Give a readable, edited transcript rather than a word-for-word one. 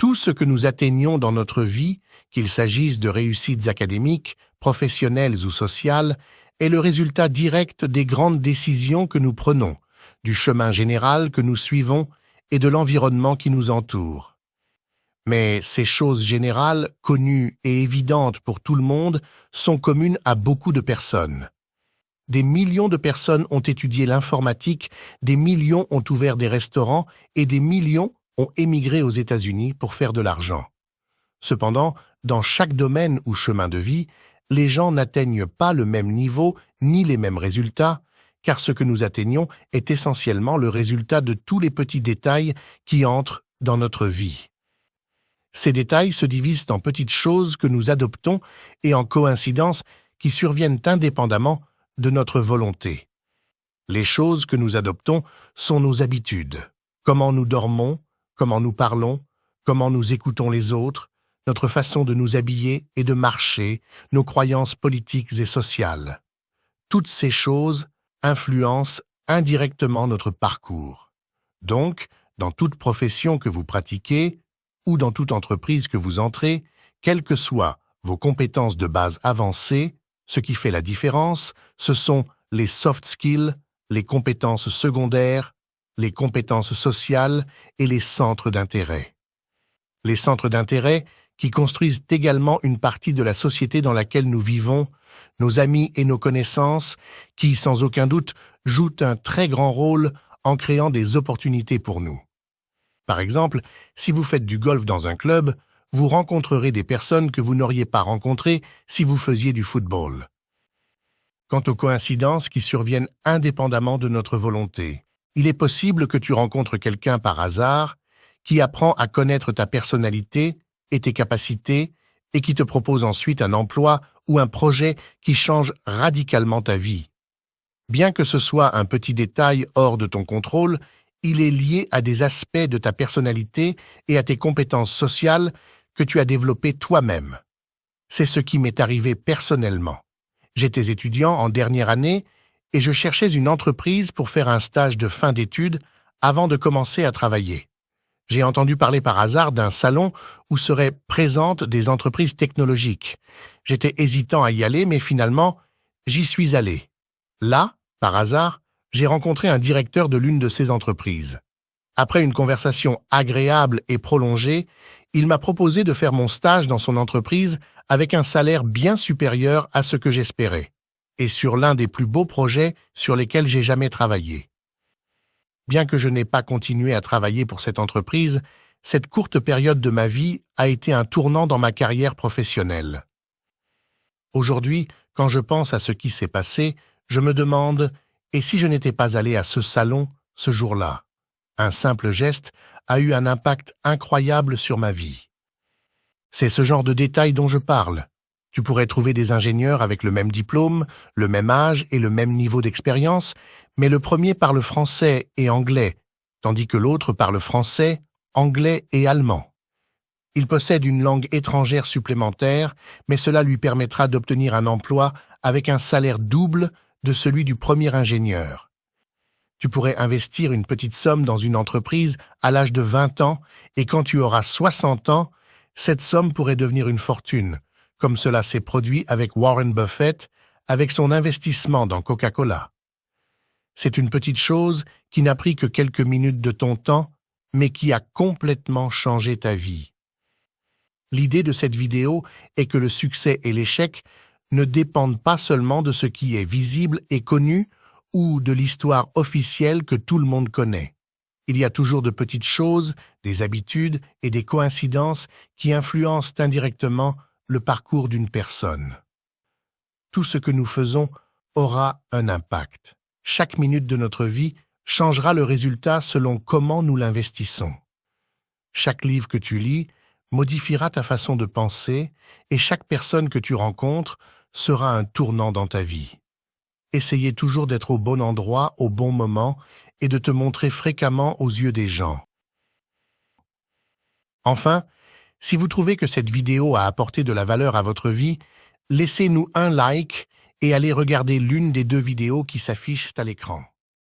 Tout ce que nous atteignons dans notre vie, qu'il s'agisse de réussites académiques, professionnelles ou sociales, est le résultat direct des grandes décisions que nous prenons, du chemin général que nous suivons et de l'environnement qui nous entoure. Mais ces choses générales, connues et évidentes pour tout le monde, sont communes à beaucoup de personnes. Des millions de personnes ont étudié l'informatique, des millions ont ouvert des restaurants et des millions ont émigré aux États-Unis pour faire de l'argent. Cependant, dans chaque domaine ou chemin de vie, les gens n'atteignent pas le même niveau ni les mêmes résultats, car ce que nous atteignons est essentiellement le résultat de tous les petits détails qui entrent dans notre vie. Ces détails se divisent en petites choses que nous adoptons et en coïncidences qui surviennent indépendamment de notre volonté. Les choses que nous adoptons sont nos habitudes, comment nous dormons, comment nous parlons, comment nous écoutons les autres, notre façon de nous habiller et de marcher, nos croyances politiques et sociales. Toutes ces choses influencent indirectement notre parcours. Donc, dans toute profession que vous pratiquez ou dans toute entreprise que vous entrez, quelles que soient vos compétences de base avancées, ce qui fait la différence, ce sont les soft skills, les compétences secondaires, les compétences sociales et les centres d'intérêt. Les centres d'intérêt qui construisent également une partie de la société dans laquelle nous vivons, nos amis et nos connaissances, qui, sans aucun doute, jouent un très grand rôle en créant des opportunités pour nous. Par exemple, si vous faites du golf dans un club, vous rencontrerez des personnes que vous n'auriez pas rencontrées si vous faisiez du football. Quant aux coïncidences qui surviennent indépendamment de notre volonté, il est possible que tu rencontres quelqu'un par hasard qui apprend à connaître ta personnalité et tes capacités et qui te propose ensuite un emploi ou un projet qui change radicalement ta vie. Bien que ce soit un petit détail hors de ton contrôle, il est lié à des aspects de ta personnalité et à tes compétences sociales que tu as développées toi-même. C'est ce qui m'est arrivé personnellement. J'étais étudiant en dernière année et je cherchais une entreprise pour faire un stage de fin d'études avant de commencer à travailler. J'ai entendu parler par hasard d'un salon où seraient présentes des entreprises technologiques. J'étais hésitant à y aller, mais finalement, j'y suis allé. Là, par hasard, j'ai rencontré un directeur de l'une de ces entreprises. Après une conversation agréable et prolongée, il m'a proposé de faire mon stage dans son entreprise avec un salaire bien supérieur à ce que j'espérais, et sur l'un des plus beaux projets sur lesquels j'ai jamais travaillé. Bien que je n'ai pas continué à travailler pour cette entreprise, cette courte période de ma vie a été un tournant dans ma carrière professionnelle. Aujourd'hui, quand je pense à ce qui s'est passé, je me demande « et si je n'étais pas allé à ce salon ce jour-là ?» Un simple geste a eu un impact incroyable sur ma vie. C'est ce genre de détails dont je parle. Tu pourrais trouver des ingénieurs avec le même diplôme, le même âge et le même niveau d'expérience, mais le premier parle français et anglais, tandis que l'autre parle français, anglais et allemand. Il possède une langue étrangère supplémentaire, mais cela lui permettra d'obtenir un emploi avec un salaire double de celui du premier ingénieur. Tu pourrais investir une petite somme dans une entreprise à l'âge de 20 ans et quand tu auras 60 ans, cette somme pourrait devenir une fortune, comme cela s'est produit avec Warren Buffett, avec son investissement dans Coca-Cola. C'est une petite chose qui n'a pris que quelques minutes de ton temps, mais qui a complètement changé ta vie. L'idée de cette vidéo est que le succès et l'échec ne dépendent pas seulement de ce qui est visible et connu ou de l'histoire officielle que tout le monde connaît. Il y a toujours de petites choses, des habitudes et des coïncidences qui influencent indirectement le parcours d'une personne. Tout ce que nous faisons aura un impact. Chaque minute de notre vie changera le résultat selon comment nous l'investissons. Chaque livre que tu lis modifiera ta façon de penser et chaque personne que tu rencontres sera un tournant dans ta vie. Essayez toujours d'être au bon endroit, au bon moment et de te montrer fréquemment aux yeux des gens. Enfin, si vous trouvez que cette vidéo a apporté de la valeur à votre vie, laissez-nous un like et allez regarder l'une des 2 vidéos qui s'affichent à l'écran.